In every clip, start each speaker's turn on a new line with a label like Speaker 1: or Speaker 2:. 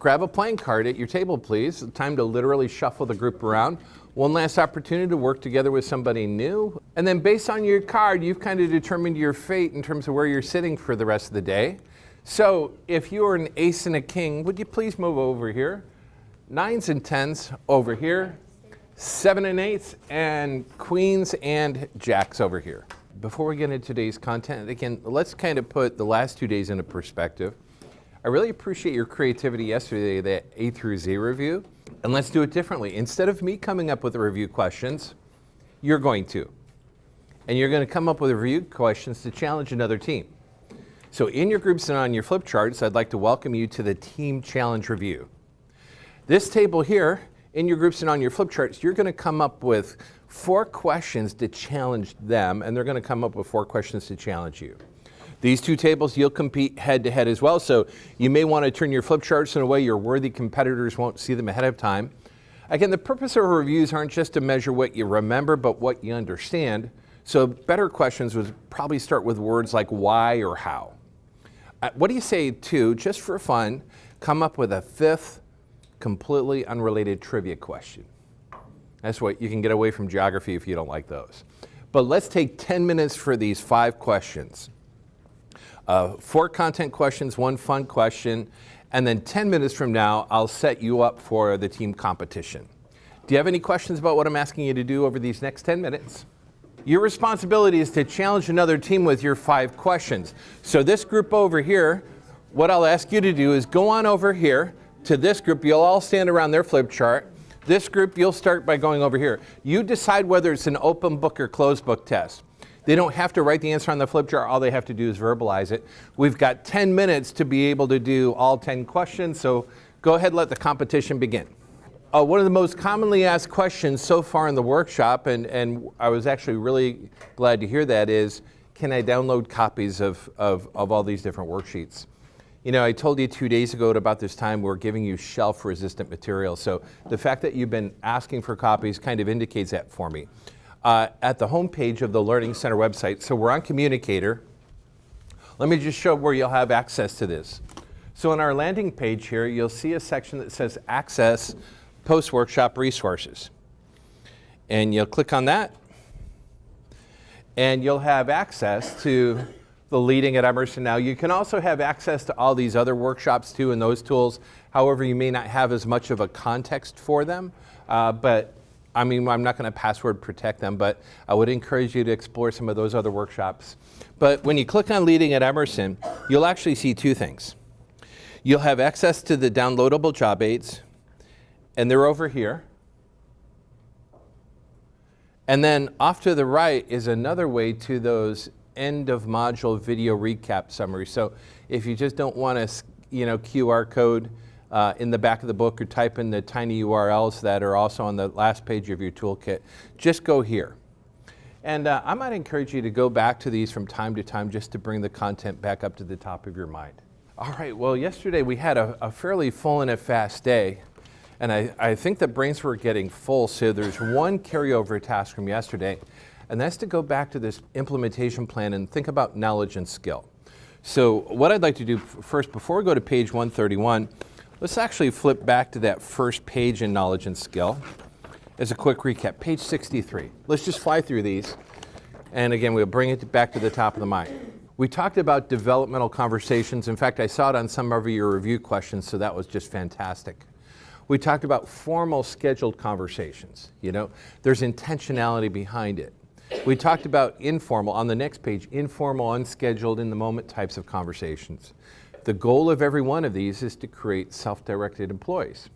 Speaker 1: Grab a playing card at your table, please. Time to literally shuffle the group around. One last opportunity to work together with somebody new. And then based on your card, you've kind of determined your fate in terms of where you're sitting for the rest of the day. So if you are an ace and a king, would you please move over here? 9s and 10s over here. 7 and 8s, and queens and jacks over here. Before we get into today's content, again, let's kind of put the last 2 days into perspective. I really appreciate your creativity yesterday, that A through Z review, and let's do it differently. Instead of me coming up with the review questions, you're going to. And you're going to come up with review questions to challenge another team. So in your groups and on your flip charts, I'd like to welcome you to the Team Challenge Review. This table here, in your groups and on your flip charts, you're going to come up with 4 questions to challenge them, and they're going to come up with 4 questions to challenge you. These 2 tables, you'll compete head-to-head as well, so you may want to turn your flip charts in a way your worthy competitors won't see them ahead of time. Again, the purpose of reviews aren't just to measure what you remember, but what you understand. So better questions would probably start with words like why or how. What do you say to, just for fun, come up with a 5th completely unrelated trivia question? That's what you can get away from geography if you don't like those. But let's take 10 minutes for these 5 questions. 4 content questions, 1 fun question, and then 10 minutes from now, I'll set you up for the team competition. Do you have any questions about what I'm asking you to do over these next 10 minutes? Your responsibility is to challenge another team with your 5 questions. So this group over here, what I'll ask you to do is go on over here to this group. You'll all stand around their flip chart. This group, you'll start by going over here. You decide whether it's an open book or closed book test. They don't have to write the answer on the flip chart. All they have to do is verbalize it. We've got 10 minutes to be able to do all 10 questions, so go ahead and let the competition begin. One of the most commonly asked questions so far in the workshop, and I was actually really glad to hear that, is can I download copies of all these different worksheets? You know, I told you 2 days ago at about this time we're giving you shelf-resistant material. So the fact that you've been asking for copies kind of indicates that for me. At the home page of the Learning Center website, so we're on Communicator. Let me just show where you'll have access to this. So on our landing page here, you'll see a section that says Access Post-Workshop Resources. And you'll click on that, and you'll have access to the Leading at Emerson. Now, you can also have access to all these other workshops too and those tools. However, you may not have as much of a context for them. But I mean, I'm not going to password protect them, but I would encourage you to explore some of those other workshops. But when you click on Leading at Emerson, you'll actually see 2 things. You'll have access to the downloadable job aids, and they're over here. And then off to the right is another way to those end of module video recap summary. So if you just don't want to, QR code in the back of the book or type in the tiny URLs that are also on the last page of your toolkit, just go here. And I might encourage you to go back to these from time to time just to bring the content back up to the top of your mind. All right, well, yesterday we had a fairly full and a fast day. And I think the brains were getting full, so there's one carryover task from yesterday. And that's to go back to this implementation plan and think about knowledge and skill. So what I'd like to do first, before we go to page 131, let's actually flip back to that first page in knowledge and skill. As a quick recap, page 63. Let's just fly through these. And again, we'll bring it back to the top of the mind. We talked about developmental conversations. In fact, I saw it on some of your review questions, so that was just fantastic. We talked about formal scheduled conversations. There's intentionality behind it. We talked about informal, on the next page, informal, unscheduled, in the moment types of conversations. The goal of every one of these is to create self-directed employees.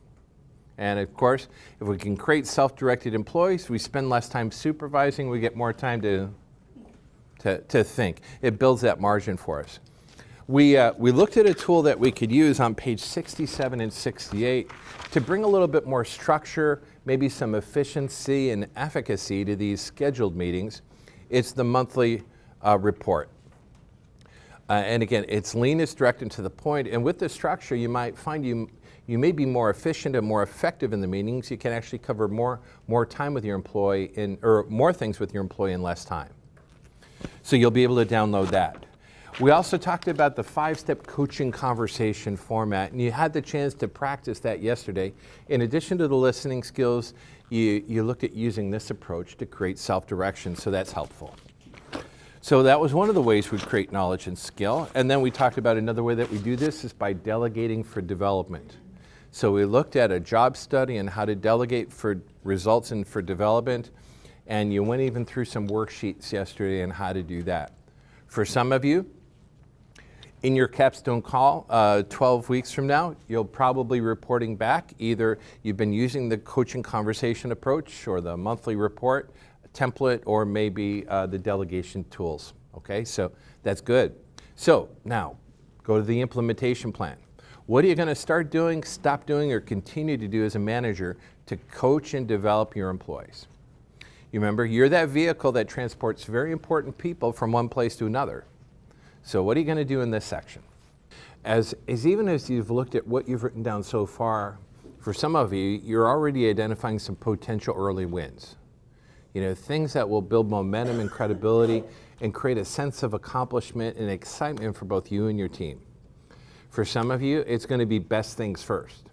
Speaker 1: And of course, if we can create self-directed employees, we spend less time supervising, we get more time to think. It builds that margin for us. We looked at a tool that we could use on page 67 and 68 to bring a little bit more structure, maybe some efficiency and efficacy to these scheduled meetings. It's the monthly report. And again, it's lean, it's direct and to the point. And with the structure, you might find you may be more efficient and more effective in the meetings. You can actually cover more time with your employee or more things with your employee in less time. So you'll be able to download that. We also talked about the 5-step coaching conversation format, and you had the chance to practice that yesterday. In addition to the listening skills, you looked at using this approach to create self-direction, so that's helpful. So that was one of the ways we create knowledge and skill. And then we talked about another way that we do this is by delegating for development. So we looked at a job study and how to delegate for results and for development. And you went even through some worksheets yesterday on how to do that. For some of you, in your capstone call 12 weeks from now, you'll probably be reporting back. Either you've been using the coaching conversation approach or the monthly report template, or maybe the delegation tools, okay? So that's good. So now, go to the implementation plan. What are you gonna start doing, stop doing, or continue to do as a manager to coach and develop your employees? You remember, you're that vehicle that transports very important people from one place to another. So what are you gonna do in this section? Even as you've looked at what you've written down so far, for some of you, you're already identifying some potential early wins. You know, things that will build momentum and credibility and create a sense of accomplishment and excitement for both you and your team. For some of you, it's going to be best things first.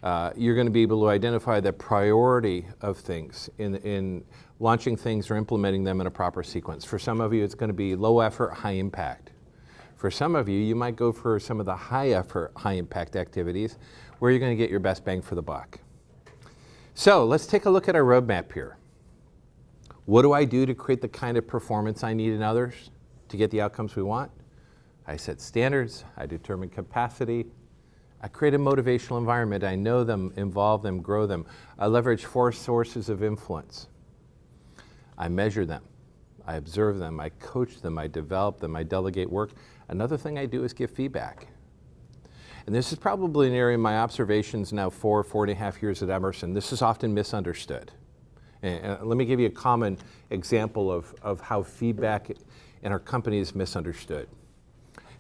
Speaker 1: You're going to be able to identify the priority of things in launching things or implementing them in a proper sequence. For some of you, it's going to be low effort, high impact. For some of you, you might go for some of the high effort, high impact activities where you're going to get your best bang for the buck. So let's take a look at our roadmap here. What do I do to create the kind of performance I need in others to get the outcomes we want? I set standards, I determine capacity, I create a motivational environment, I know them, involve them, grow them. I leverage 4 sources of influence. I measure them, I observe them, I coach them, I develop them, I delegate work. Another thing I do is give feedback. And this is probably an area in my observations now 4.5 years at Emerson. This is often misunderstood. And let me give you a common example of how feedback in our company is misunderstood.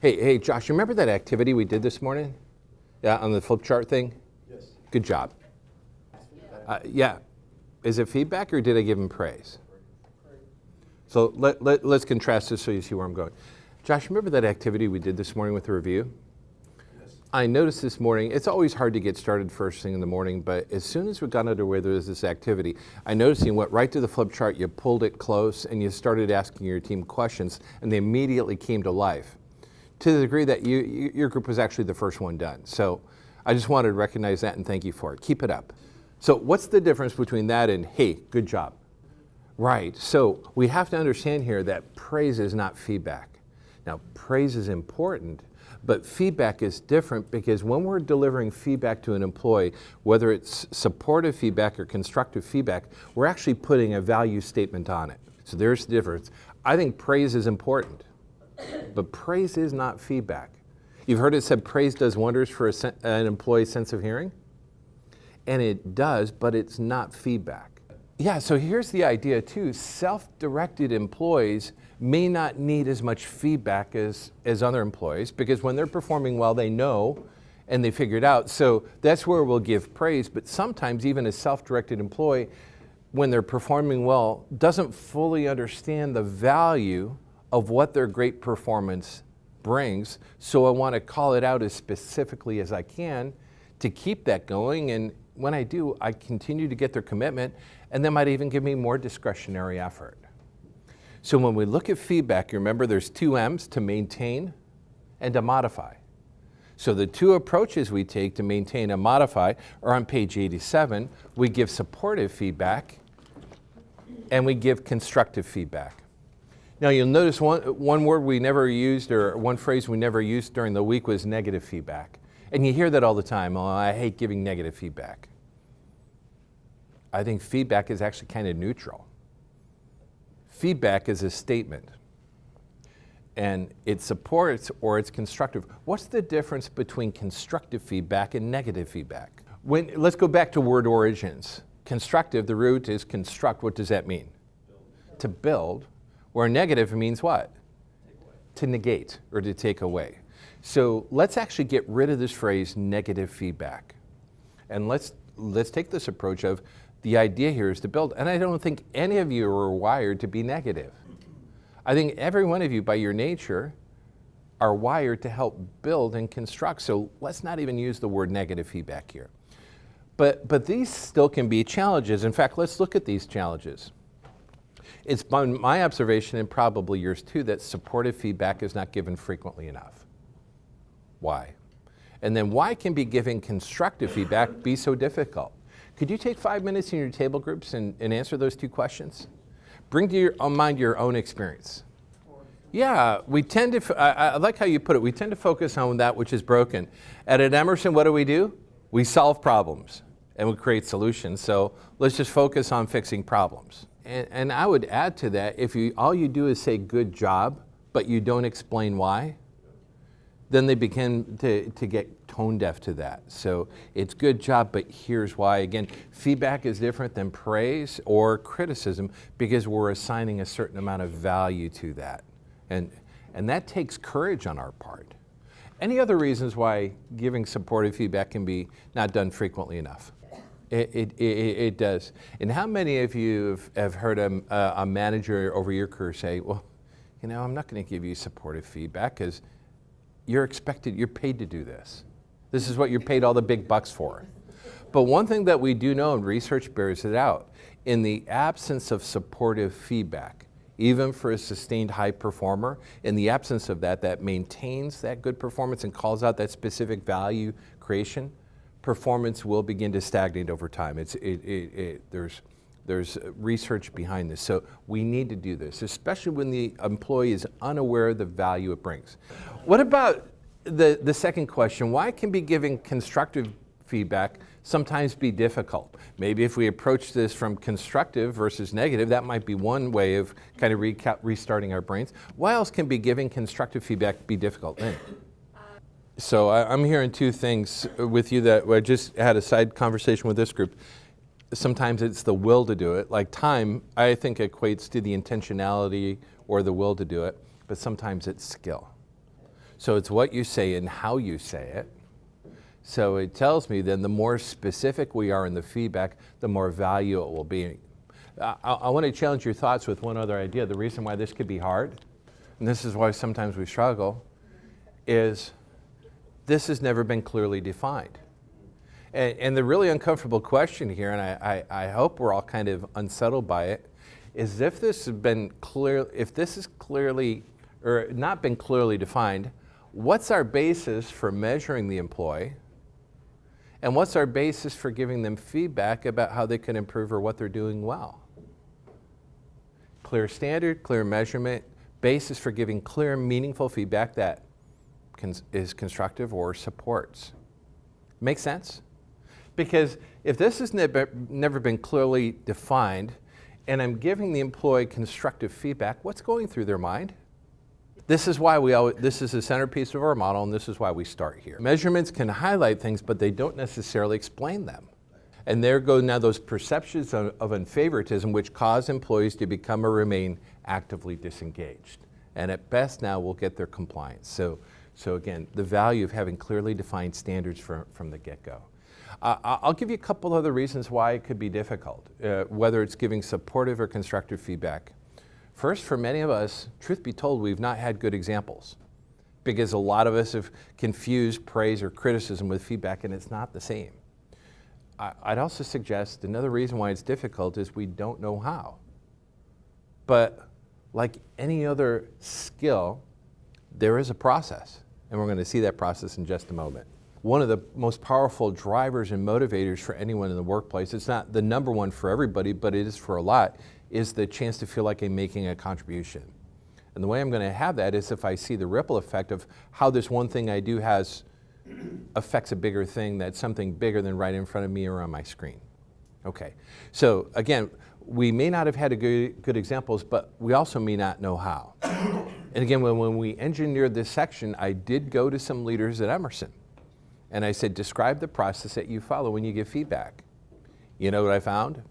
Speaker 1: Hey, Josh, you remember that activity we did this morning? Yeah, on the flip chart thing? Yes. Good job. Yeah. Is it feedback or did I give him praise? So let's contrast this so you see where I'm going. Josh, remember that activity we did this morning with the review? I noticed this morning, it's always hard to get started first thing in the morning, but as soon as we got underway, there was this activity. I noticed you went right to the flip chart, you pulled it close, and you started asking your team questions, and they immediately came to life, to the degree that your group was actually the first one done. So I just wanted to recognize that and thank you for it. Keep it up. So what's the difference between that and, hey, good job? Right, so we have to understand here that praise is not feedback. Now, praise is important, but feedback is different because when we're delivering feedback to an employee, whether it's supportive feedback or constructive feedback, we're actually putting a value statement on it. So there's the difference. I think praise is important, but praise is not feedback. You've heard it said praise does wonders for an employee's sense of hearing? And it does, but it's not feedback. Yeah, so here's the idea too. Self-directed employees may not need as much feedback as other employees because when they're performing well, they know and they figure it out. So that's where we'll give praise, but sometimes even a self-directed employee, when they're performing well, doesn't fully understand the value of what their great performance brings. So I want to call it out as specifically as I can to keep that going. And when I do, I continue to get their commitment, and they might even give me more discretionary effort. So when we look at feedback, you remember there's 2 M's, to maintain and to modify. So the 2 approaches we take to maintain and modify are on page 87. We give supportive feedback and we give constructive feedback. Now you'll notice one word we never used, or one phrase we never used during the week, was negative feedback. And you hear that all the time. Oh, I hate giving negative feedback. I think feedback is actually kind of neutral. Feedback is a statement, and it supports or it's constructive. What's the difference between constructive feedback and negative feedback? Let's go back to word origins. Constructive, the root is construct. What does that mean? Build. To build, where negative means what? To negate or to take away. So let's actually get rid of this phrase, negative feedback. And let's take this approach of the idea here is to build. And I don't think any of you are wired to be negative. I think every one of you, by your nature, are wired to help build and construct. So let's not even use the word negative feedback here. But these still can be challenges. In fact, let's look at these challenges. It's been my observation, and probably yours too, that supportive feedback is not given frequently enough. Why? And then why can be giving constructive feedback be so difficult? Could you take 5 minutes in your table groups and answer those two questions? Bring to your mind your own experience. Yeah, we tend to, I like how you put it, we tend to focus on that which is broken. At Emerson, what do? We solve problems and we create solutions. So let's just focus on fixing problems. And I would add to that, if all you do is say good job, but you don't explain why, then they begin to get tone deaf to that. So it's good job, but here's why. Again, feedback is different than praise or criticism because we're assigning a certain amount of value to that. And that takes courage on our part. Any other reasons why giving supportive feedback can be not done frequently enough? It does. And how many of you have heard a manager over your career say, well, you know, I'm not going to give you supportive feedback because you're paid to do this. This is what you're paid all the big bucks for. But one thing that we do know, and research bears it out, in the absence of supportive feedback, even for a sustained high performer, in the absence of that maintains that good performance and calls out that specific value creation, performance will begin to stagnate over time. There's research behind this. So we need to do this, especially when the employee is unaware of the value it brings. What about the second question? Why can be giving constructive feedback sometimes be difficult? Maybe if we approach this from constructive versus negative, that might be one way of kind of restarting our brains. Why else can be giving constructive feedback be difficult? So I'm hearing two things with you that I just had a side conversation with this group. Sometimes it's the will to do it. Like time, I think equates to the intentionality or the will to do it, but sometimes it's skill. So it's what you say and how you say it. So it tells me then the more specific we are in the feedback, the more value it will be. I want to challenge your thoughts with one other idea. The reason why this could be hard, and this is why sometimes we struggle, is this has never been clearly defined. And the really uncomfortable question here, and I hope we're all kind of unsettled by it, is if this is clearly, or not been clearly defined, what's our basis for measuring the employee? And what's our basis for giving them feedback about how they can improve or what they're doing well? Clear standard, clear measurement, basis for giving clear, meaningful feedback that is constructive or supports. Make sense? Because if this has never been clearly defined and I'm giving the employee constructive feedback, what's going through their mind? This is why this is the centerpiece of our model, and this is why we start here. Measurements can highlight things, but they don't necessarily explain them. And there go now those perceptions of unfavoritism, which cause employees to become or remain actively disengaged. And at best now we'll get their compliance. So again, the value of having clearly defined standards from the get-go. I'll give you a couple other reasons why it could be difficult, whether it's giving supportive or constructive feedback. First, for many of us, truth be told, we've not had good examples because a lot of us have confused praise or criticism with feedback, and it's not the same. I'd also suggest another reason why it's difficult is we don't know how. But like any other skill, there is a process, and we're going to see that process in just a moment. One of the most powerful drivers and motivators for anyone in the workplace, it's not the number one for everybody, but it is for a lot, is the chance to feel like I'm making a contribution. And the way I'm going to have that is if I see the ripple effect of how this one thing I do affects a bigger thing that's something bigger than right in front of me or on my screen. Okay, so again, we may not have had good examples, but we also may not know how. And again, when we engineered this section, I did go to some leaders at Emerson. And I said, describe the process that you follow when you give feedback. You know what I found?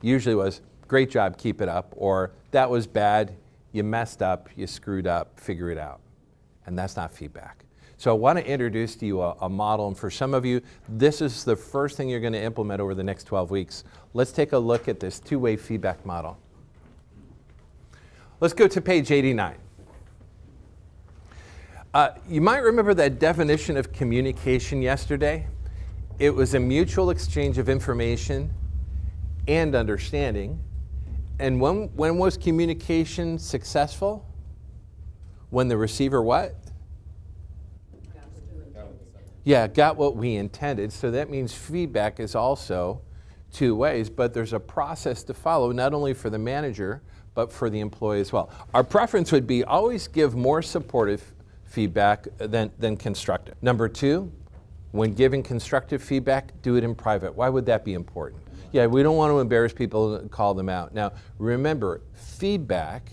Speaker 1: Usually was, great job, keep it up, or that was bad, you messed up, you screwed up, figure it out. And that's not feedback. So I want to introduce to you a model, and for some of you, this is the first thing you're going to implement over the next 12 weeks. Let's take a look at this two-way feedback model. Let's go to page 89. You might remember that definition of communication yesterday. It was a mutual exchange of information and understanding. And when was communication successful? When the receiver what? Yeah, got what we intended. So that means feedback is also two ways, but there's a process to follow, not only for the manager, but for the employee as well. Our preference would be always give more supportive feedback than constructive. Number two, when giving constructive feedback, do it in private. Why would that be important? Yeah, we don't want to embarrass people and call them out. Now, remember, feedback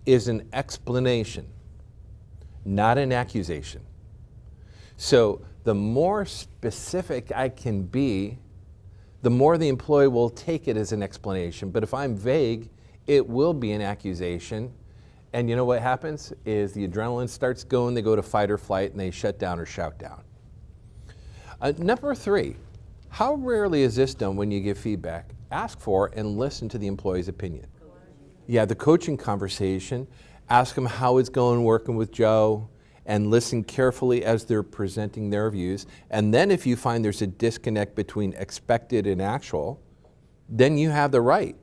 Speaker 1: is an explanation, not an accusation. So the more specific I can be, the more the employee will take it as an explanation. But if I'm vague, it will be an accusation. And you know what happens is the adrenaline starts going, they go to fight or flight, and they shut down or shout down. Number three, how rarely is this done when you give feedback? Ask for and listen to the employee's opinion. Yeah, the coaching conversation, ask them how it's going working with Joe, and listen carefully as they're presenting their views. And then if you find there's a disconnect between expected and actual, then you have the right.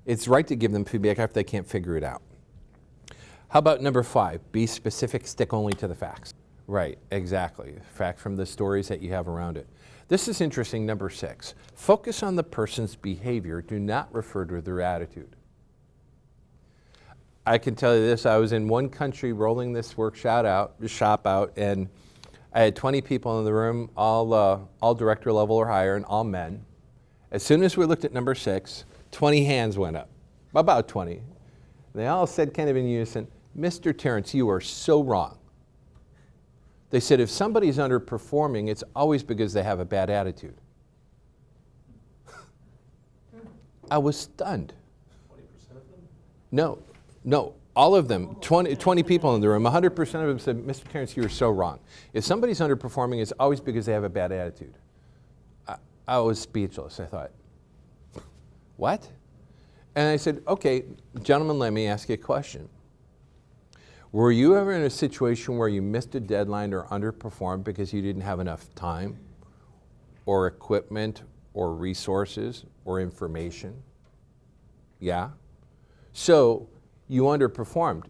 Speaker 1: It's right to give them feedback after they can't figure it out. How about number five? Be specific, stick only to the facts. Right, exactly. Fact from the stories that you have around it. This is interesting, number six. Focus on the person's behavior. Do not refer to their attitude. I can tell you this, I was in one country rolling this shop out, and I had 20 people in the room, all director level or higher, and all men. As soon as we looked at number six, 20 hands went up, about 20. They all said kind of in unison, Mr. Terrence, you are so wrong. They said if somebody's underperforming, it's always because they have a bad attitude. I was stunned.
Speaker 2: 20% of them?
Speaker 1: No, all of them, 20 people in the room, 100% of them said, Mr. Terrence, you are so wrong. If somebody's underperforming, it's always because they have a bad attitude. I was speechless. I thought, what? And I said, okay, gentlemen, let me ask you a question. Were you ever in a situation where you missed a deadline or underperformed because you didn't have enough time or equipment or resources or information? Yeah? So you underperformed.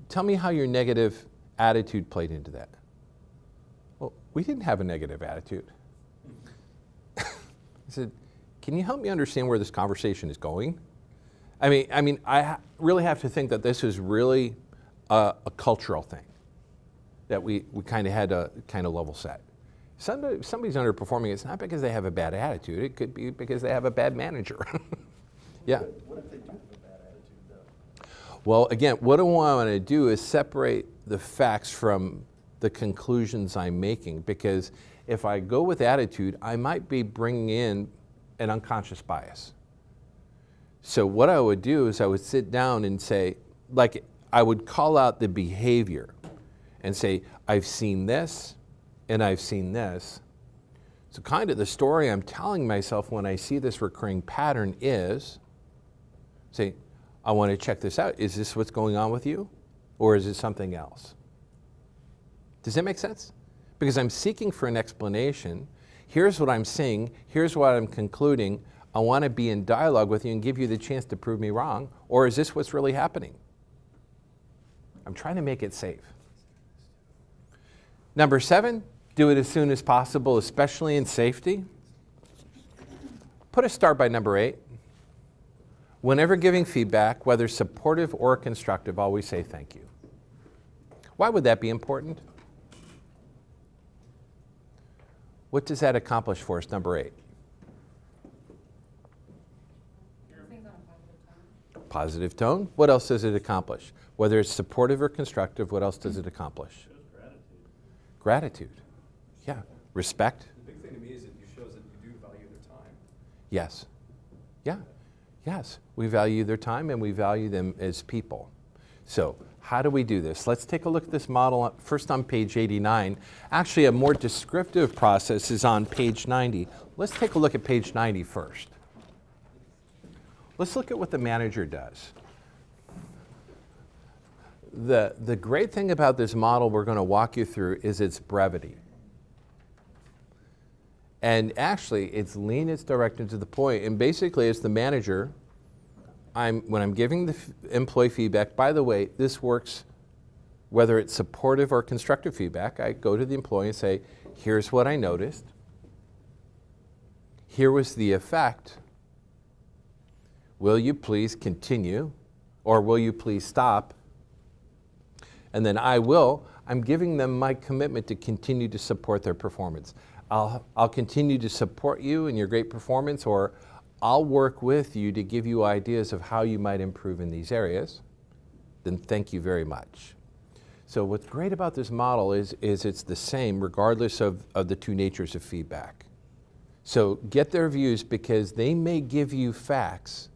Speaker 1: Tell me how your negative attitude played into that. Well, we didn't have a negative attitude. I said, can you help me understand where this conversation is going? I mean, I really have to think that this is really a cultural thing that we kind of had to kind of level set. Somebody's underperforming, it's not because they have a bad attitude, it could be because they have a bad manager. Yeah.
Speaker 2: What if they do have a bad attitude though?
Speaker 1: Well, again, what I want to do is separate the facts from the conclusions I'm making, because if I go with attitude, I might be bringing in an unconscious bias. So what I would do is I would sit down and say, like, I would call out the behavior and say, I've seen this and I've seen this. So kind of the story I'm telling myself when I see this recurring pattern is, say, I want to check this out. Is this what's going on with you? Or is it something else? Does that make sense? Because I'm seeking for an explanation. Here's what I'm seeing. Here's what I'm concluding. I want to be in dialogue with you and give you the chance to prove me wrong. Or is this what's really happening? I'm trying to make it safe. Number 7, do it as soon as possible, especially in safety. Put a star by number 8. Whenever giving feedback, whether supportive or constructive, always say thank you. Why would that be important? What does that accomplish for us, number 8? Positive tone. What else does it accomplish? Whether it's supportive or constructive, what else does it accomplish? Gratitude. Yeah. Respect.
Speaker 2: The big thing to me is it shows that you do value their time.
Speaker 1: Yes. Yeah. Yes. We value their time and we value them as people. So how do we do this? Let's take a look at this model first on page 89. Actually, a more descriptive process is on page 90. Let's take a look at page 90 first. Let's look at what the manager does. The great thing about this model we're going to walk you through is its brevity. And actually, it's lean, it's direct, and to the point. And basically, as the manager, when I'm giving the employee feedback, by the way, this works whether it's supportive or constructive feedback. I go to the employee and say, here's what I noticed. Here was the effect. Will you please continue? Or will you please stop? And then I'm giving them my commitment to continue to support their performance. I'll continue to support you in your great performance, or I'll work with you to give you ideas of how you might improve in these areas. Then thank you very much. So what's great about this model is it's the same regardless of the two natures of feedback. So get their views, because they may give you facts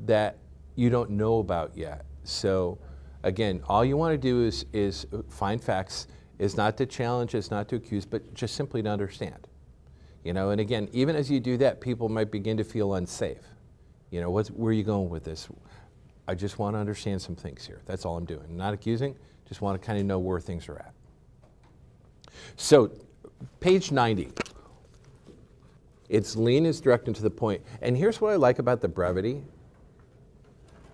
Speaker 1: that you don't know about yet. So again, all you want to do is find facts. Is not to challenge, it's not to accuse, but just simply to understand. And again, even as you do that, people might begin to feel unsafe. Where are you going with this? I just want to understand some things here. That's all I'm doing. I'm not accusing, just want to kind of know where things are at. So, page 90. It's lean, it's direct, and to the point. And here's what I like about the brevity.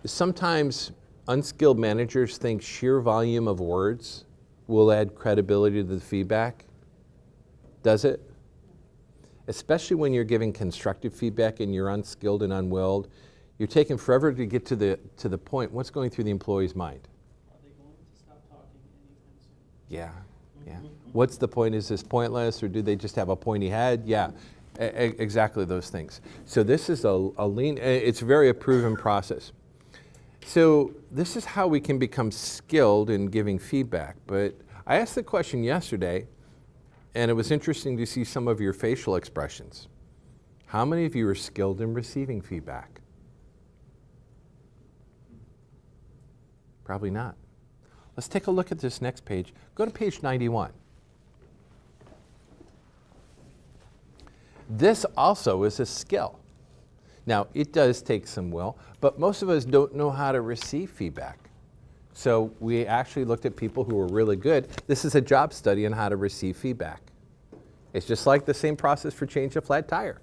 Speaker 1: Sometimes unskilled managers think sheer volume of words will add credibility to the feedback. Does it? Especially when you're giving constructive feedback and you're unskilled and unwilled. You're taking forever to get to the point. What's going through the employee's mind?
Speaker 3: Are they going to stop talking anytime soon?
Speaker 1: Yeah. What's the point? Is this pointless, or do they just have a pointy head? Yeah, exactly those things. So this is a lean, it's very a proven process. So this is how we can become skilled in giving feedback. But I asked the question yesterday, and it was interesting to see some of your facial expressions. How many of you are skilled in receiving feedback? Probably not. Let's take a look at this next page. Go to page 91. This also is a skill. Now, it does take some will, but most of us don't know how to receive feedback. So we actually looked at people who were really good. This is a job study on how to receive feedback. It's just like the same process for change a flat tire.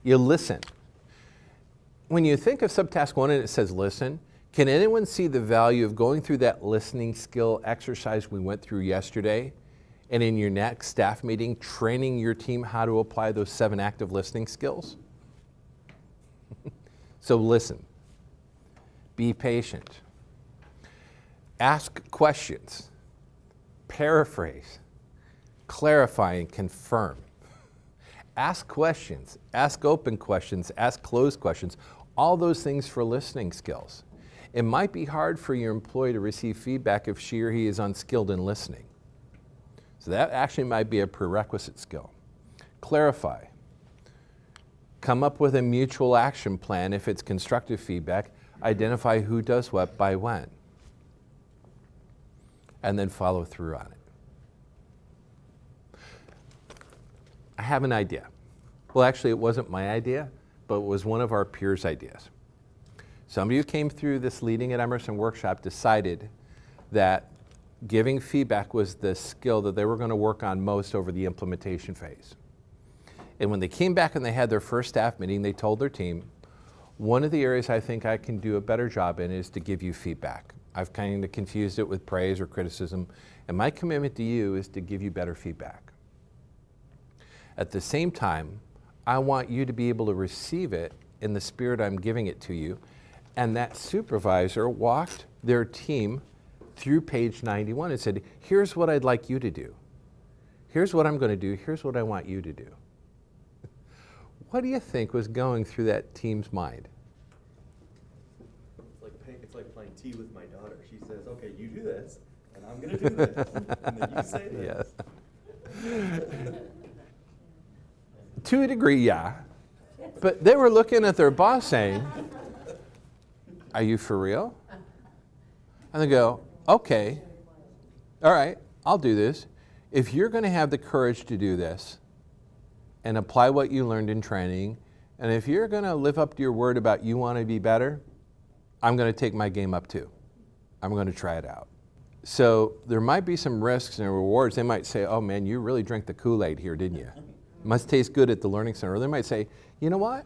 Speaker 1: You listen. When you think of subtask 1 and it says listen, can anyone see the value of going through that listening skill exercise we went through yesterday, and in your next staff meeting, training your team how to apply those 7 active listening skills? So listen, be patient, ask questions, paraphrase, clarify and confirm. Ask questions, ask open questions, ask closed questions, all those things for listening skills. It might be hard for your employee to receive feedback if she or he is unskilled in listening. So that actually might be a prerequisite skill. Clarify. Come up with a mutual action plan if it's constructive feedback. Identify who does what by when. And then follow through on it. I have an idea. Well, actually, it wasn't my idea, but it was one of our peers' ideas. Somebody who came through this Leading at Emerson workshop decided that giving feedback was the skill that they were going to work on most over the implementation phase. And when they came back and they had their first staff meeting, they told their team, one of the areas I think I can do a better job in is to give you feedback. I've kind of confused it with praise or criticism, and my commitment to you is to give you better feedback. At the same time, I want you to be able to receive it in the spirit I'm giving it to you. And that supervisor walked their team through page 91 and said, here's what I'd like you to do. Here's what I'm going to do. Here's what I want you to do. What do you think was going through that team's mind?
Speaker 2: It's like playing tea with my daughter. She says, okay, you do this, and I'm going to do this, and then you say this.
Speaker 1: Yes. To a degree, yeah. But they were looking at their boss saying, are you for real? And they go, okay, all right, I'll do this. If you're going to have the courage to do this and apply what you learned in training, and if you're going to live up to your word about you want to be better, I'm going to take my game up too. I'm going to try it out. So there might be some risks and rewards. They might say, oh man, you really drank the Kool-Aid here, didn't you? Must taste good at the Learning Center. Or they might say, you know what?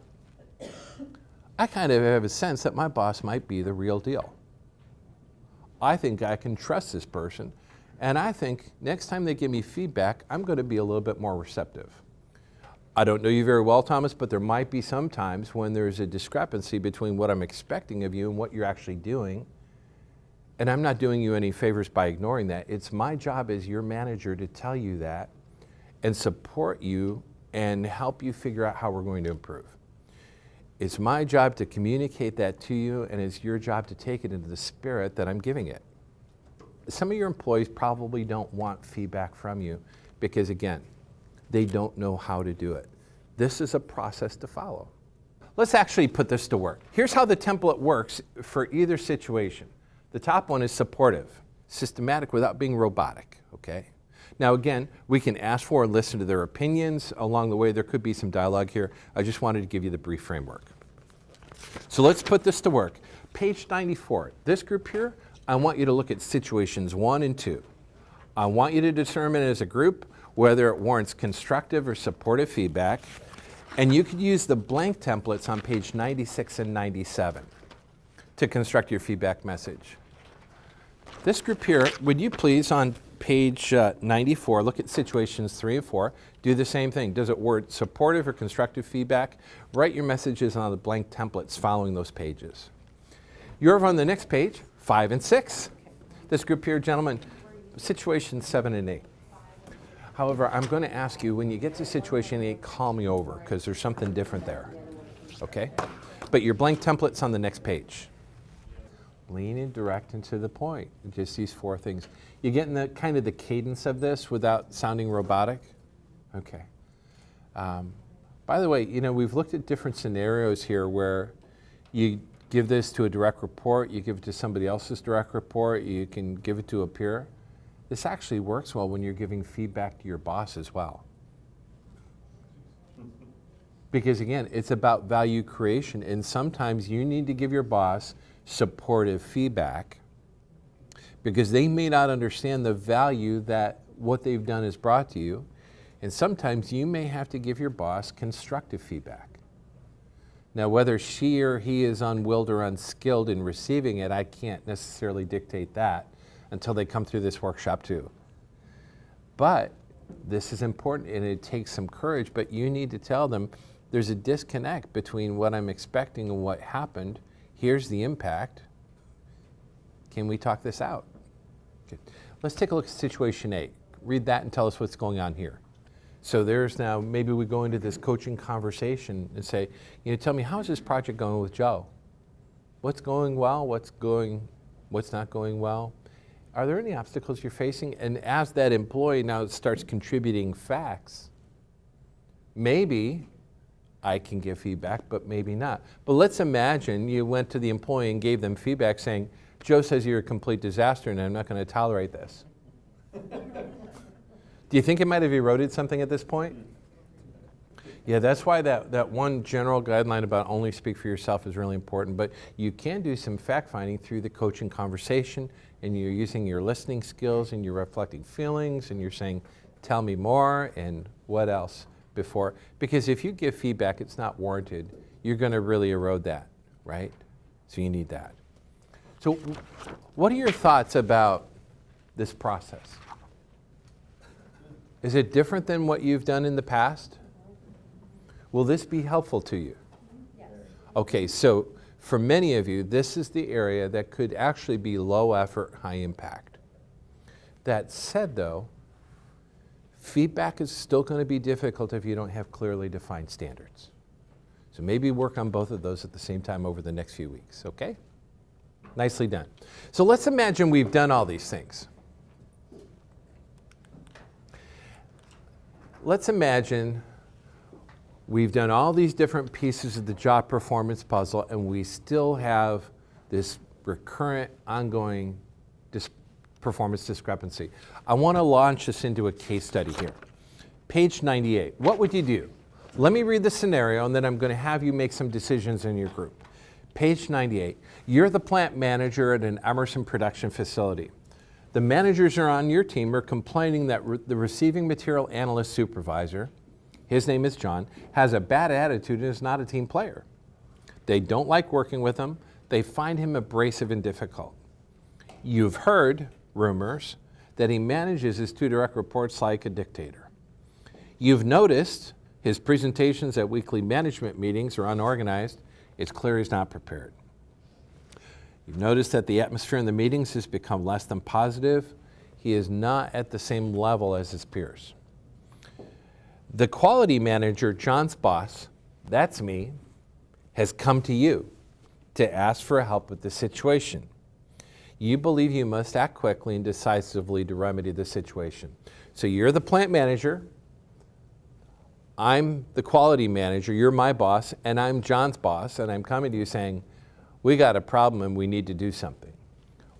Speaker 1: I kind of have a sense that my boss might be the real deal. I think I can trust this person, and I think next time they give me feedback, I'm going to be a little bit more receptive. I don't know you very well, Thomas, but there might be some times when there's a discrepancy between what I'm expecting of you and what you're actually doing, and I'm not doing you any favors by ignoring that. It's my job as your manager to tell you that and support you and help you figure out how we're going to improve. It's my job to communicate that to you, and it's your job to take it into the spirit that I'm giving it. Some of your employees probably don't want feedback from you because, again, they don't know how to do it. This is a process to follow. Let's actually put this to work. Here's how the template works for either situation. The top one is supportive, systematic without being robotic, okay? Now again, we can ask for and listen to their opinions. Along the way, there could be some dialogue here. I just wanted to give you the brief framework. So let's put this to work. Page 94, this group here, I want you to look at situations 1 and 2. I want you to determine as a group whether it warrants constructive or supportive feedback. And you could use the blank templates on page 96 and 97 to construct your feedback message. This group here, would you please on page 94, look at situations 3 and 4, do the same thing. Does it warrant supportive or constructive feedback? Write your messages on the blank templates following those pages. You're over on the next page, 5 and 6. This group here, gentlemen, situations 7 and 8. However, I'm going to ask you, when you get to situation 8, call me over, because there's something different there, okay? But your blank template's on the next page. Lean and direct and to the point, just these 4 things. You getting the kind of the cadence of this without sounding robotic? Okay. By the way, you know, we've looked at different scenarios here where you give this to a direct report, you give it to somebody else's direct report, you can give it to a peer. This actually works well when you're giving feedback to your boss as well. Because again, it's about value creation, and sometimes you need to give your boss supportive feedback because they may not understand the value that what they've done has brought to you, and sometimes you may have to give your boss constructive feedback. Now, whether she or he is unwilled or unskilled in receiving it, I can't necessarily dictate that until they come through this workshop too. But this is important, and it takes some courage, but you need to tell them there's a disconnect between what I'm expecting and what happened. Here's the impact. Can we talk this out? Okay. Let's take a look at situation 8. Read that and tell us what's going on here. So there's now, maybe we go into this coaching conversation and say, you know, tell me, how's this project going with Joe? What's going well? What's not going well? Are there any obstacles you're facing? And as that employee now starts contributing facts, maybe I can give feedback, but maybe not. But let's imagine you went to the employee and gave them feedback saying, Joe says you're a complete disaster and I'm not going to tolerate this. Do you think it might have eroded something at this point? Yeah, that's why that one general guideline about only speak for yourself is really important, but you can do some fact finding through the coaching conversation, and you're using your listening skills and you're reflecting feelings and you're saying, tell me more and what else before, because if you give feedback it's not warranted, you're going to really erode that, right? So you need that. So what are your thoughts about this process? Is it different than what you've done in the past? Will this be helpful to you?
Speaker 4: Yes.
Speaker 1: Okay, so for many of you, this is the area that could actually be low effort, high impact. That said though, feedback is still going to be difficult if you don't have clearly defined standards. So maybe work on both of those at the same time over the next few weeks, okay? Nicely done. So let's imagine we've done all these things. Let's imagine we've done all these different pieces of the job performance puzzle and we still have this recurrent, ongoing performance discrepancy. I want to launch this into a case study here. Page 98. What would you do? Let me read the scenario and then I'm going to have you make some decisions in your group. Page 98. You're the plant manager at an Emerson production facility. The managers are on your team are complaining that the receiving material analyst supervisor, his name is John, has a bad attitude and is not a team player. They don't like working with him. They find him abrasive and difficult. You've heard rumors that he manages his two direct reports like a dictator. You've noticed his presentations at weekly management meetings are unorganized. It's clear he's not prepared. You've noticed that the atmosphere in the meetings has become less than positive. He is not at the same level as his peers. The quality manager, John's boss, that's me, has come to you to ask for help with the situation. You believe you must act quickly and decisively to remedy the situation. So you're the plant manager, I'm the quality manager, you're my boss, and I'm John's boss, and I'm coming to you saying, we got a problem and we need to do something.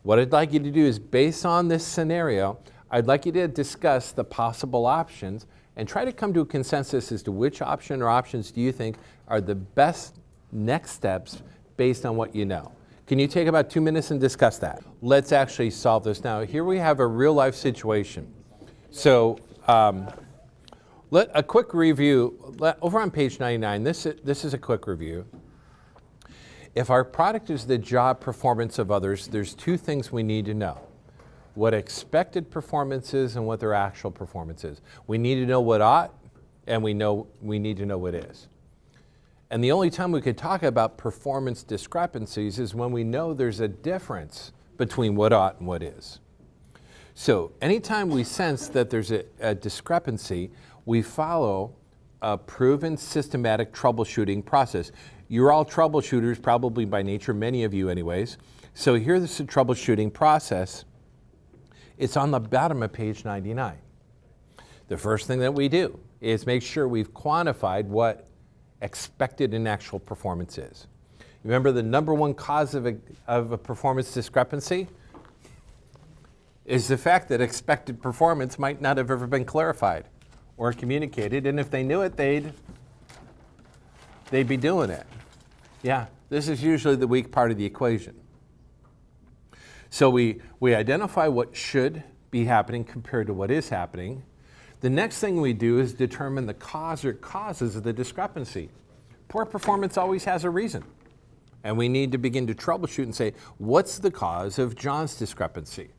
Speaker 1: What I'd like you to do is, based on this scenario, I'd like you to discuss the possible options and try to come to a consensus as to which option or options do you think are the best next steps based on what you know. Can you take about 2 minutes and discuss that? Let's actually solve this now. Here we have a real life situation. So a quick review, over on page 99, this is a quick review. If our product is the job performance of others, there's two things we need to know. What expected performance is and what their actual performance is. We need to know what ought, and we need to know what is. And the only time we could talk about performance discrepancies is when we know there's a difference between what ought and what is. So anytime we sense that there's a discrepancy, we follow a proven systematic troubleshooting process. You're all troubleshooters, probably by nature, many of you anyways. So here's the troubleshooting process. It's on the bottom of page 99. The first thing that we do is make sure we've quantified what expected and actual performance is. Remember, the number one cause of a performance discrepancy is the fact that expected performance might not have ever been clarified or communicated, and if they knew it, they'd be doing it. Yeah, this is usually the weak part of the equation. So we identify what should be happening compared to what is happening. The next thing we do is determine the cause or causes of the discrepancy. Poor performance always has a reason. And we need to begin to troubleshoot and say, what's the cause of John's discrepancy?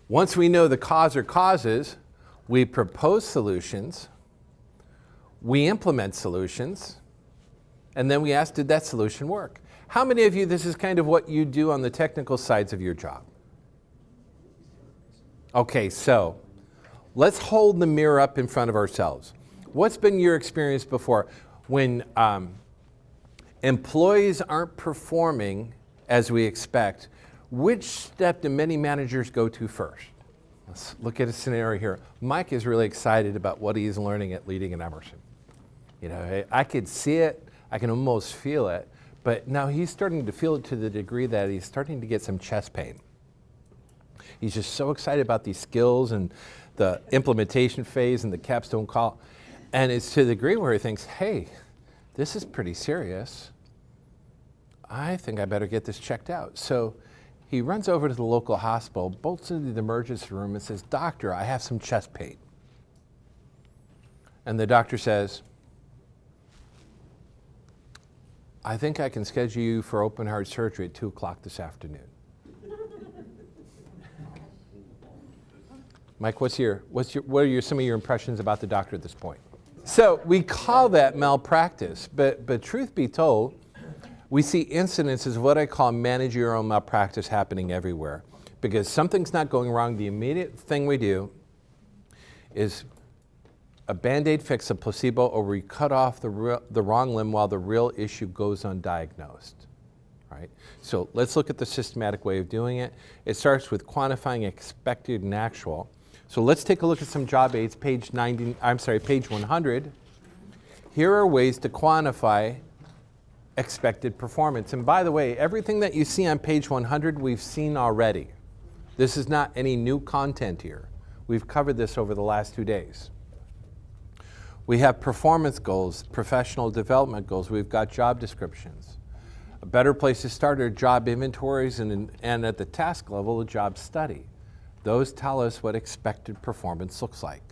Speaker 1: Once we know the cause or causes, we propose solutions, we implement solutions, and then we ask, did that solution work? How many of you, this is kind of what you do on the technical sides of your job? Okay, so let's hold the mirror up in front of ourselves. What's been your experience before when employees aren't performing as we expect? Which step do many managers go to first? Let's look at a scenario here. Mike is really excited about what he's learning at Leading at Emerson. You know, I could see it, I can almost feel it, but now he's starting to feel it to the degree that he's starting to get some chest pain. He's just so excited about these skills and the implementation phase and the capstone call. And it's to the degree where he thinks, hey, this is pretty serious. I think I better get this checked out. So he runs over to the local hospital, bolts into the emergency room and says, doctor, I have some chest pain. And the doctor says, I think I can schedule you for open heart surgery at 2 o'clock this afternoon. Mike, what are some of your impressions about the doctor at this point? So we call that malpractice, but truth be told, we see incidences of what I call managerial malpractice happening everywhere. Because something's not going wrong, the immediate thing we do is a Band-Aid fix, a placebo, or we cut off the wrong limb while the real issue goes undiagnosed. Right? So let's look at the systematic way of doing it. It starts with quantifying expected and actual. So let's take a look at some job aids, page 100. Here are ways to quantify expected performance. And by the way, everything that you see on page 100, we've seen already. This is not any new content here. We've covered this over the last 2 days. We have performance goals, professional development goals. We've got job descriptions. A better place to start are job inventories and at the task level, a job study. Those tell us what expected performance looks like.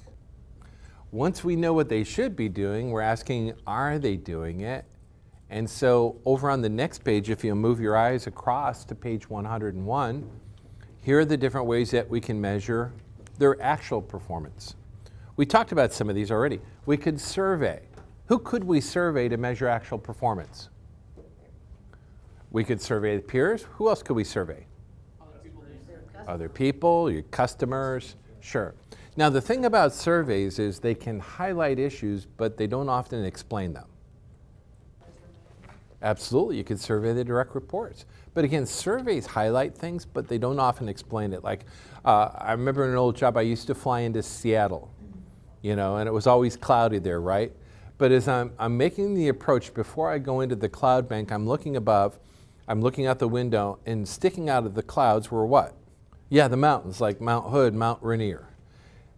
Speaker 1: Once we know what they should be doing, we're asking, are they doing it? And so over on the next page, if you move your eyes across to page 101, here are the different ways that we can measure their actual performance. We talked about some of these already. We could survey. Who could we survey to measure actual performance? We could survey the peers. Who else could we survey? Other people, your customers, sure. Now the thing about surveys is they can highlight issues, but they don't often explain them. Absolutely, you could survey the direct reports. But again, surveys highlight things, but they don't often explain it. Like, I remember in an old job, I used to fly into Seattle, you know, and it was always cloudy there, right? But as I'm making the approach, before I go into the cloud bank, I'm looking above, I'm looking out the window, and sticking out of the clouds were what? Yeah, the mountains, like Mount Hood, Mount Rainier.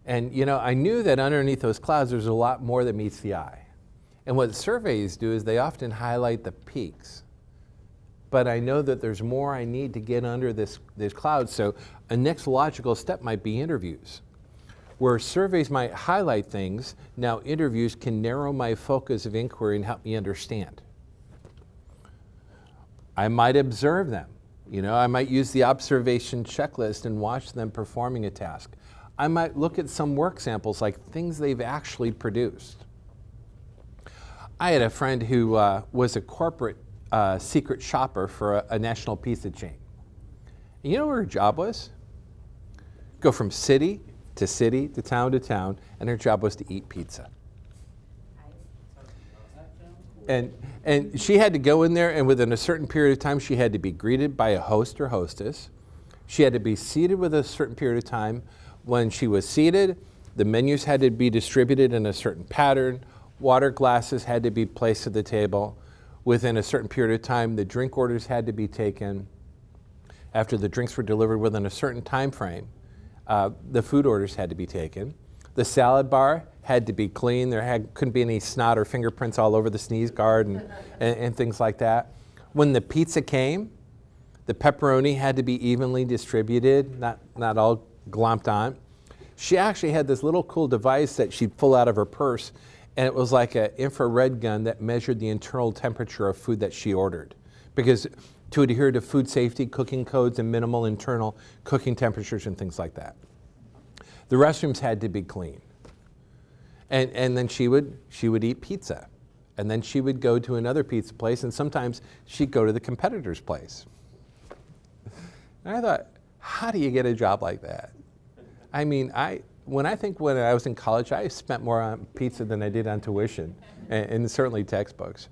Speaker 1: And you know, I knew that underneath those clouds, there's a lot more that meets the eye. And what surveys do is they often highlight the peaks. But I know that there's more I need to get under this cloud, so a next logical step might be interviews. Where surveys might highlight things, now interviews can narrow my focus of inquiry and help me understand. I might observe them. You know, I might use the observation checklist and watch them performing a task. I might look at some work samples, like things they've actually produced. I had a friend who was a corporate secret shopper for a national pizza chain. And you know what her job was? Go from city to town, and her job was to eat pizza. And she had to go in there, and within a certain period of time, she had to be greeted by a host or hostess. She had to be seated with a certain period of time. When she was seated, the menus had to be distributed in a certain pattern. Water glasses had to be placed at the table. Within a certain period of time, the drink orders had to be taken. After the drinks were delivered within a certain time frame, the food orders had to be taken. The salad bar had to be clean. There couldn't be any snot or fingerprints all over the sneeze guard and things like that. When the pizza came, the pepperoni had to be evenly distributed, not all glomped on. She actually had this little cool device that she'd pull out of her purse, and it was like an infrared gun that measured the internal temperature of food that she ordered. Because to adhere to food safety, cooking codes, and minimal internal cooking temperatures and things like that. The restrooms had to be clean. And then she would eat pizza. And then she would go to another pizza place, and sometimes she'd go to the competitor's place. And I thought, how do you get a job like that? I mean, when I was in college, I spent more on pizza than I did on tuition, and certainly textbooks.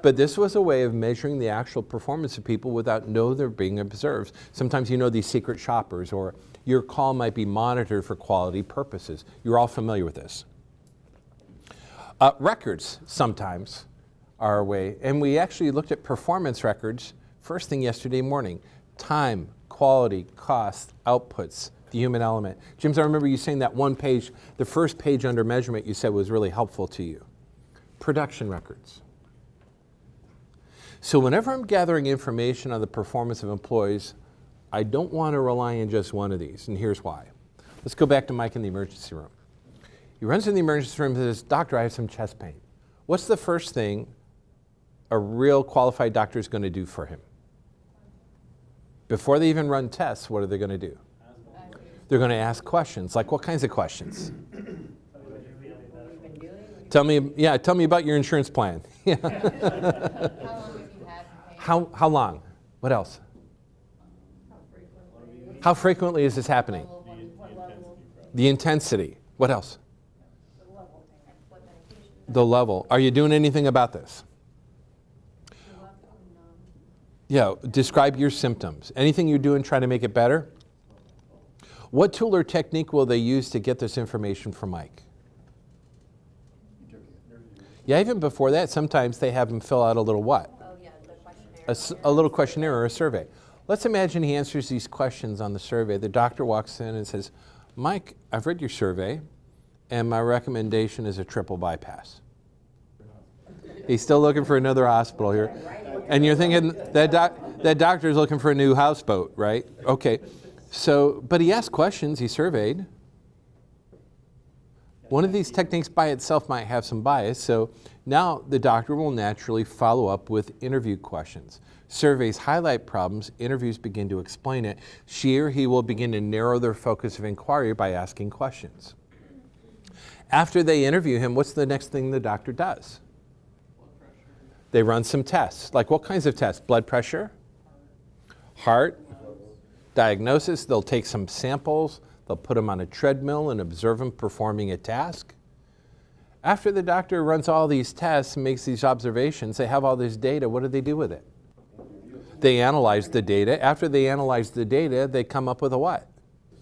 Speaker 1: But this was a way of measuring the actual performance of people without know they're being observed. Sometimes you know these secret shoppers, or your call might be monitored for quality purposes. You're all familiar with this. Records sometimes are a way, and we actually looked at performance records first thing yesterday morning. Time, quality, cost, outputs, the human element. James, I remember you saying that one page, the first page under measurement you said was really helpful to you. Production records. So whenever I'm gathering information on the performance of employees, I don't want to rely on just one of these, and here's why. Let's go back to Mike in the emergency room. He runs in the emergency room and says, "Doctor, I have some chest pain." What's the first thing a real qualified doctor is going to do for him? Before they even run tests, what are they going to do? They're going to ask questions. Like what kinds of questions? Tell me about your insurance plan. How long? What else? How frequently is this happening? The intensity. What else? The level. Are you doing anything about this? Yeah, describe your symptoms. Anything you're doing trying to make it better? What tool or technique will they use to get this information from Mike? Yeah, even before that, sometimes they have him fill out a little what?
Speaker 4: Oh, yeah, the questionnaire.
Speaker 1: A little questionnaire or a survey. Let's imagine he answers these questions on the survey. The doctor walks in and says, "Mike, I've read your survey, and my recommendation is a triple bypass." He's still looking for another hospital here. And you're thinking that doctor's looking for a new houseboat, right? Okay. So, but he asked questions, he surveyed. One of these techniques by itself might have some bias, so now the doctor will naturally follow up with interview questions. Surveys highlight problems, interviews begin to explain it. She or he will begin to narrow their focus of inquiry by asking questions. After they interview him, what's the next thing the doctor does? They run some tests. Like what kinds of tests? Blood pressure? Heart? Diagnosis. They'll take some samples. They'll put them on a treadmill and observe them performing a task. After the doctor runs all these tests and makes these observations, they have all this data. What do they do with it? They analyze the data. After they analyze the data, they come up with a what?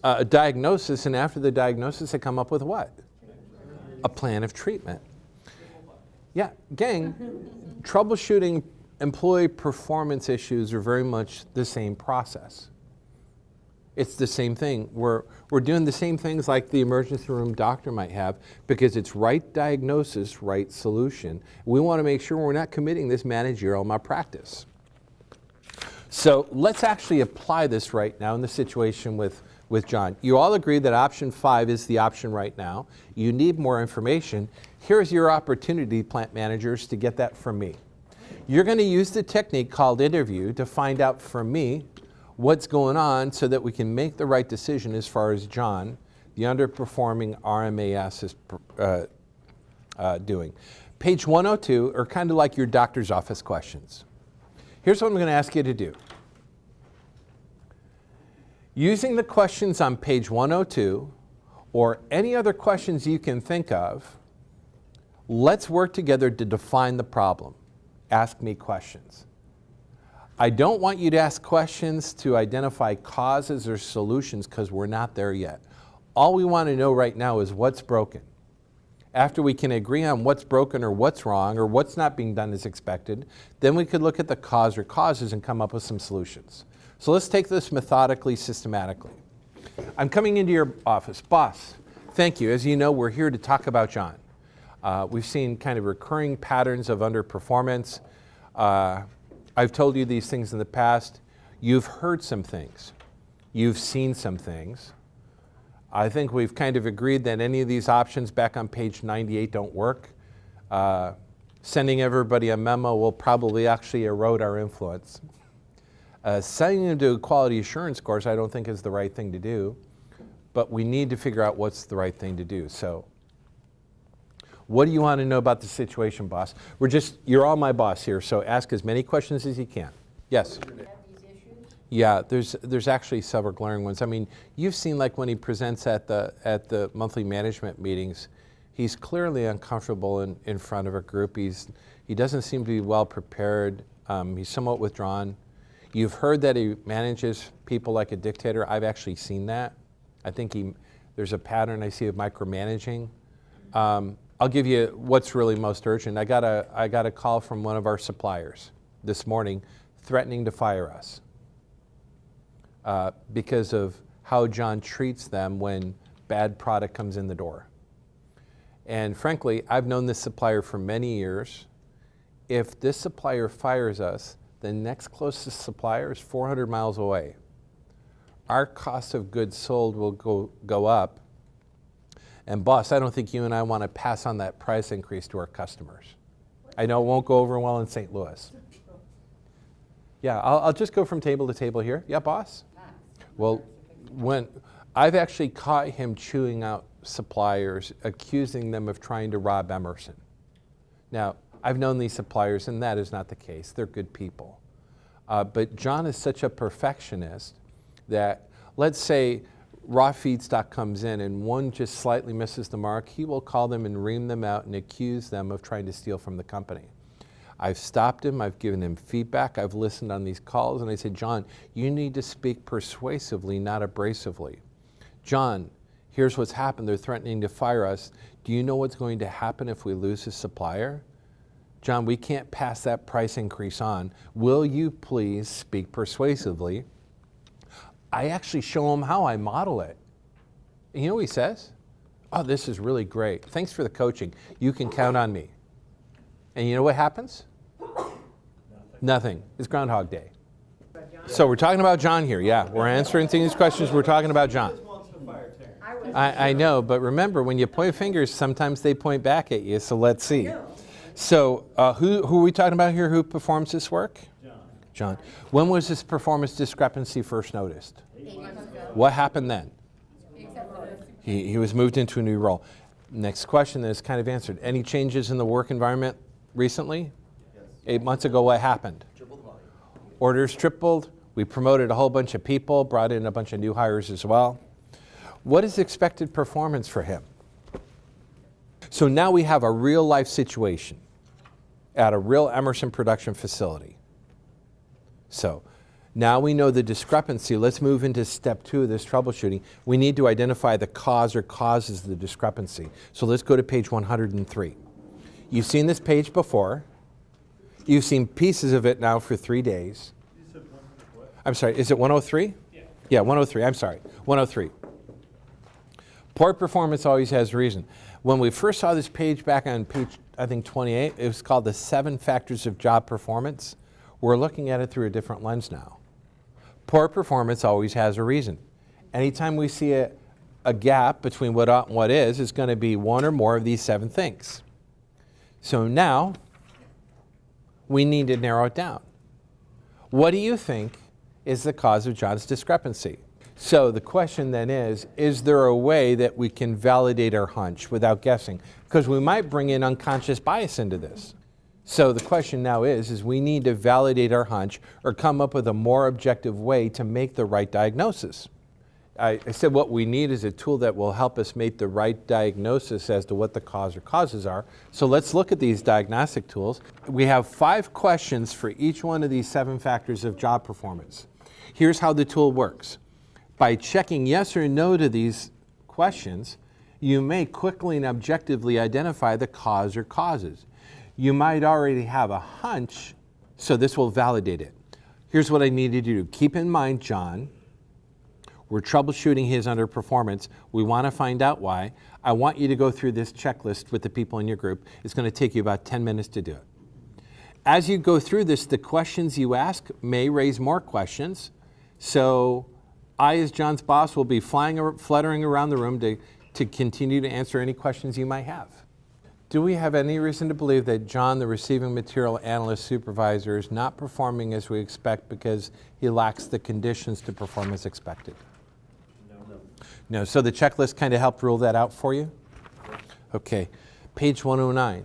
Speaker 1: A diagnosis, and after the diagnosis, they come up with what? A plan of treatment. Yeah, gang, troubleshooting employee performance issues are very much the same process. It's the same thing. We're doing the same things like the emergency room doctor might have, because it's right diagnosis, right solution. We want to make sure we're not committing this managerial malpractice. So let's actually apply this right now in the situation with John. You all agree that option 5 is the option right now. You need more information. Here's your opportunity, plant managers, to get that from me. You're going to use the technique called interview to find out from me what's going on so that we can make the right decision as far as John, the underperforming RMAS, is doing. Page 102 are kind of like your doctor's office questions. Here's what I'm going to ask you to do. Using the questions on page 102 or any other questions you can think of, let's work together to define the problem. Ask me questions. I don't want you to ask questions to identify causes or solutions, because we're not there yet. All we want to know right now is what's broken. After we can agree on what's broken or what's wrong or what's not being done as expected, then we could look at the cause or causes and come up with some solutions. So let's take this methodically, systematically. I'm coming into your office. Boss, thank you. As you know, we're here to talk about John. We've seen kind of recurring patterns of underperformance. I've told you these things in the past. You've heard some things. You've seen some things. I think we've kind of agreed that any of these options back on page 98 don't work. Sending everybody a memo will probably actually erode our influence. Sending them to a quality assurance course I don't think is the right thing to do, but we need to figure out what's the right thing to do. So what do you want to know about the situation, boss? You're all my boss here, so ask as many questions as you can. Yes?
Speaker 4: Have these issues?
Speaker 1: Yeah, there's actually several glaring ones. I mean, you've seen like when he presents at the monthly management meetings, he's clearly uncomfortable in front of a group. He doesn't seem to be well prepared. He's somewhat withdrawn. You've heard that he manages people like a dictator. I've actually seen that. I think there's a pattern I see of micromanaging. I'll give you what's really most urgent. I got a call from one of our suppliers this morning threatening to fire us because of how John treats them when bad product comes in the door. And frankly, I've known this supplier for many years. If this supplier fires us, the next closest supplier is 400 miles away. Our cost of goods sold will go up. And boss, I don't think you and I want to pass on that price increase to our customers. I know it won't go over well in St. Louis. Yeah, I'll just go from table to table here. Yeah, boss? Well, when I've actually caught him chewing out suppliers, accusing them of trying to rob Emerson. Now, I've known these suppliers, and that is not the case. They're good people. But John is such a perfectionist that, let's say, raw feedstock comes in and one just slightly misses the mark, he will call them and ream them out and accuse them of trying to steal from the company. I've stopped him, I've given him feedback, I've listened on these calls, and I said, John, you need to speak persuasively, not abrasively. John, here's what's happened, they're threatening to fire us. Do you know what's going to happen if we lose a supplier? John, we can't pass that price increase on. Will you please speak persuasively? I actually show him how I model it. And you know what he says? Oh, this is really great. Thanks for the coaching. You can count on me. And you know what happens?
Speaker 2: Nothing.
Speaker 1: Nothing. It's Groundhog Day. So we're talking about John here. Yeah, we're answering these questions. We're talking about John. I know, but remember, when you point fingers, sometimes they point back at you, so let's see. So who are we talking about here? Who performs this work? John. When was this performance discrepancy first noticed?
Speaker 4: 8 months ago.
Speaker 1: What happened then? He was moved into a new role. Next question is kind of answered. Any changes in the work environment recently?
Speaker 2: Yes.
Speaker 1: 8 months ago, what happened?
Speaker 2: Tripled volume.
Speaker 1: Orders tripled. We promoted a whole bunch of people, brought in a bunch of new hires as well. What is expected performance for him? So now we have a real life situation at a real Emerson production facility. So now we know the discrepancy. Let's move into step 2 of this troubleshooting. We need to identify the cause or causes of the discrepancy. So let's go to page 103. You've seen this page before. You've seen pieces of it now for 3 days. I'm sorry, is it 103? Yeah, 103, I'm sorry, 103. Poor performance always has a reason. When we first saw this page back on page, I think 28, it was called the 7 factors of job performance. We're looking at it through a different lens now. Poor performance always has a reason. Anytime we see a gap between what ought and what is, it's going to be one or more of these 7 things. So now, we need to narrow it down. What do you think is the cause of John's discrepancy? So the question then is there a way that we can validate our hunch without guessing? Because we might bring in unconscious bias into this. So the question now is we need to validate our hunch or come up with a more objective way to make the right diagnosis. I said what we need is a tool that will help us make the right diagnosis as to what the cause or causes are. So let's look at these diagnostic tools. We have 5 questions for each one of these 7 factors of job performance. Here's how the tool works. By checking yes or no to these questions, you may quickly and objectively identify the cause or causes. You might already have a hunch, so this will validate it. Here's what I need you to do. Keep in mind, John, we're troubleshooting his underperformance. We want to find out why. I want you to go through this checklist with the people in your group. It's going to take you about 10 minutes to do it. As you go through this, the questions you ask may raise more questions. So I, as John's boss, will be fluttering around the room to continue to answer any questions you might have. Do we have any reason to believe that John, the receiving material analyst supervisor, is not performing as we expect because he lacks the conditions to perform as expected? No. So the checklist kind of helped rule that out for you? Okay. Page 109.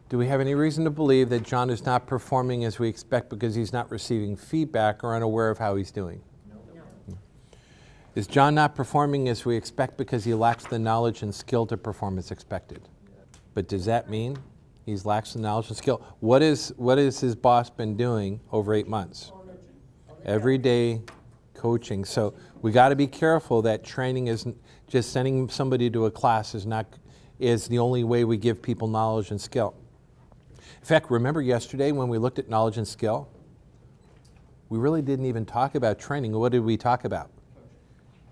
Speaker 1: Do we have any reason to believe that John is not performing as we expect because he's not receiving feedback or unaware of how he's doing? No. Is John not performing as we expect because he lacks the knowledge and skill to perform as expected? But does that mean he lacks the knowledge and skill? What is his boss been doing over 8 months? Every day coaching. So we got to be careful that training isn't just sending somebody to a class is the only way we give people knowledge and skill. In fact, remember yesterday when we looked at knowledge and skill? We really didn't even talk about training. What did we talk about?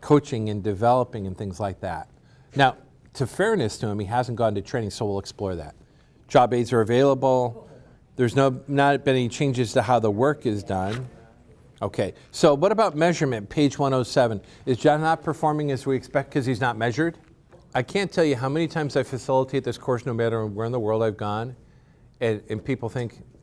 Speaker 1: Coaching and developing and things like that. Now, to fairness to him, he hasn't gone to training, so we'll explore that. Job aids are available. There's not been any changes to how the work is done. Okay, so what about measurement, page 107? Is John not performing as we expect because he's not measured? I can't tell you how many times I facilitate this course, no matter where in the world I've gone, and people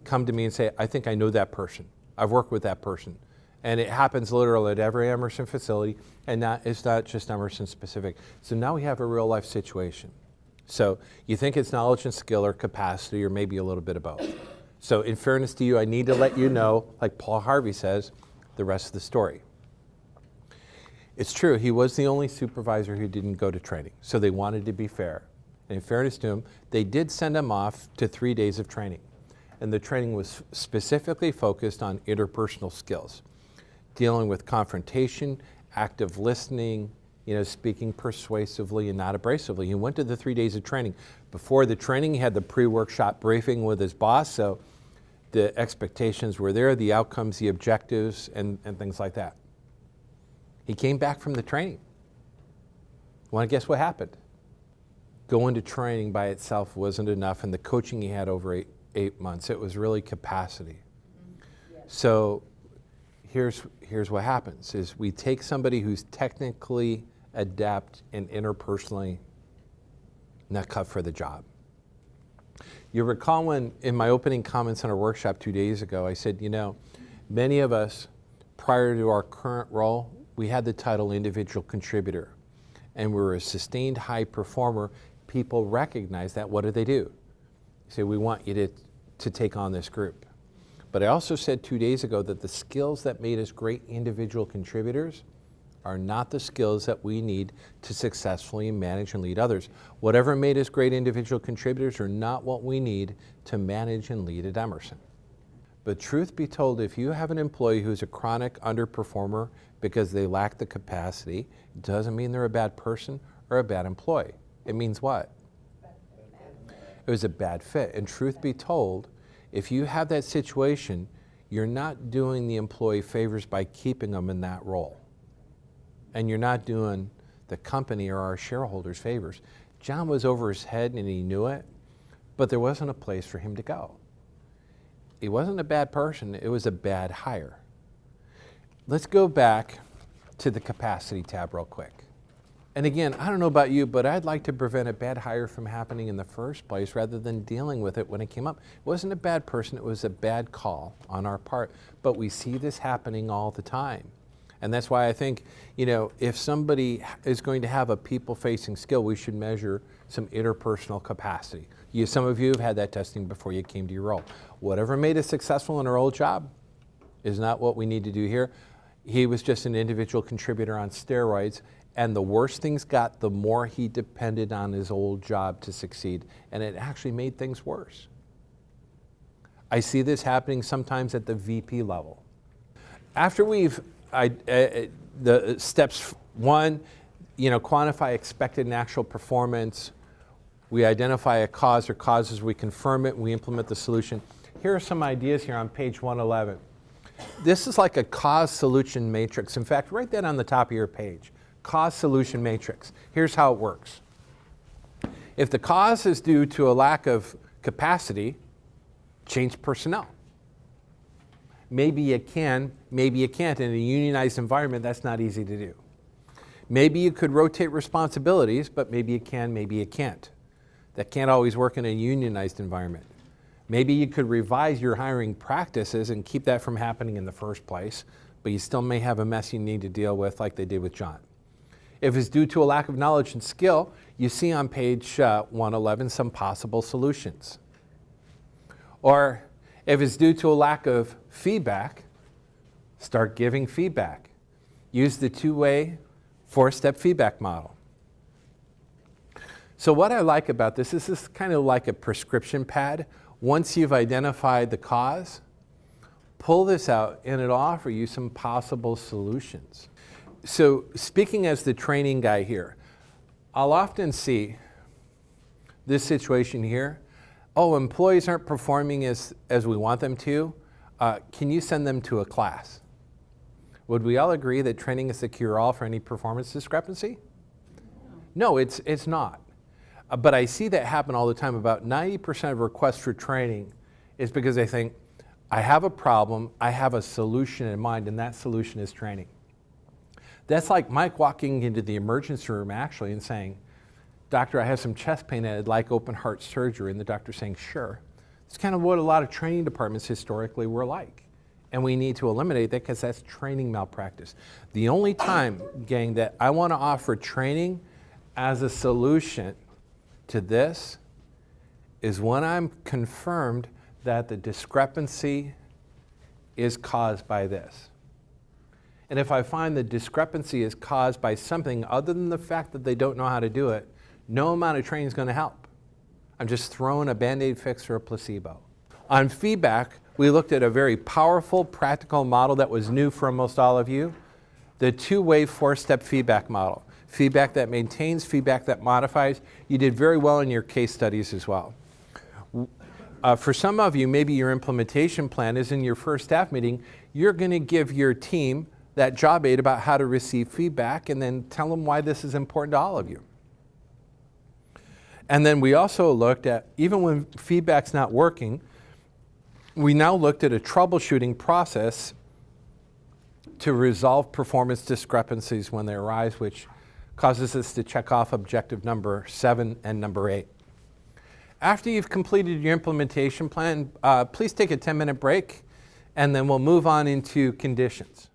Speaker 1: come to me and say, I think I know that person. I've worked with that person. And it happens literally at every Emerson facility, and it's not just Emerson specific. So now we have a real life situation. So you think it's knowledge and skill or capacity or maybe a little bit of both. So in fairness to you, I need to let you know, like Paul Harvey says, the rest of the story. It's true, he was the only supervisor who didn't go to training, so they wanted to be fair. And in fairness to him, they did send him off to 3 days of training. And the training was specifically focused on interpersonal skills, dealing with confrontation, active listening, speaking persuasively and not abrasively. He went to the 3 days of training. Before the training, he had the pre-workshop briefing with his boss, so the expectations were there, the outcomes, the objectives, and things like that. He came back from the training. Want to guess what happened? Going to training by itself wasn't enough, and the coaching he had over eight months, it was really capacity. So here's what happens is we take somebody who's technically adept and interpersonally not cut for the job. You recall when in my opening comments on our workshop 2 days ago, I said, many of us prior to our current role, we had the title individual contributor and we were a sustained high performer. People recognize that. What do? They say, we want you to take on this group. But I also said 2 days ago that the skills that made us great individual contributors are not the skills that we need to successfully manage and lead others. Whatever made us great individual contributors are not what we need to manage and lead at Emerson. But truth be told, if you have an employee who's a chronic underperformer because they lack the capacity, it doesn't mean they're a bad person or a bad employee. It means what? It was a bad fit. And truth be told, if you have that situation, you're not doing the employee favors by keeping them in that role. And you're not doing the company or our shareholders favors. John was over his head and he knew it, but there wasn't a place for him to go. He wasn't a bad person, it was a bad hire. Let's go back to the capacity tab real quick. And again, I don't know about you, but I'd like to prevent a bad hire from happening in the first place rather than dealing with it when it came up. It wasn't a bad person, it was a bad call on our part. But we see this happening all the time. And that's why I think, if somebody is going to have a people-facing skill, we should measure some interpersonal capacity. Some of you have had that testing before you came to your role. Whatever made us successful in our old job is not what we need to do here. He was just an individual contributor on steroids, and the worse things got, the more he depended on his old job to succeed, and it actually made things worse. I see this happening sometimes at the VP level. After we've the steps one, quantify expected and actual performance. We identify a cause or causes, we confirm it, we implement the solution. Here are some ideas here on page 111. This is like a cause-solution matrix. In fact, write that on the top of your page. Cause-solution matrix. Here's how it works. If the cause is due to a lack of capacity, change personnel. Maybe you can, maybe you can't. In a unionized environment, that's not easy to do. Maybe you could rotate responsibilities, but maybe you can, maybe you can't. That can't always work in a unionized environment. Maybe you could revise your hiring practices and keep that from happening in the first place, but you still may have a mess you need to deal with like they did with John. If it's due to a lack of knowledge and skill, you see on page 111 some possible solutions. Or if it's due to a lack of feedback, start giving feedback. Use the two-way, four-step feedback model. So what I like about this is kind of like a prescription pad. Once you've identified the cause, pull this out and it'll offer you some possible solutions. So speaking as the training guy here, I'll often see this situation here. Oh, employees aren't performing as we want them to. Can you send them to a class? Would we all agree that training is the cure-all for any performance discrepancy? No, it's not. But I see that happen all the time. About 90% of requests for training is because they think, I have a problem, I have a solution in mind, and that solution is training. That's like Mike walking into the emergency room actually and saying, Doctor, I have some chest pain and I'd like open heart surgery. And the doctor saying, sure. It's kind of what a lot of training departments historically were like. And we need to eliminate that because that's training malpractice. The only time, gang, that I want to offer training as a solution to this is when I'm confirmed that the discrepancy is caused by this. And if I find the discrepancy is caused by something other than the fact that they don't know how to do it, no amount of training is going to help. I'm just throwing a Band-Aid fix or a placebo. On feedback, we looked at a very powerful, practical model that was new for almost all of you, the two-way, four-step feedback model. Feedback that maintains, feedback that modifies. You did very well in your case studies as well. For some of you, maybe your implementation plan is in your first staff meeting, you're going to give your team that job aid about how to receive feedback and then tell them why this is important to all of you. And then we also looked at, even when feedback's not working, we now looked at a troubleshooting process to resolve performance discrepancies when they arise, which causes us to check off objective number 7 and number 8. After you've completed your implementation plan, please take a 10-minute break, and then we'll move on into conditions.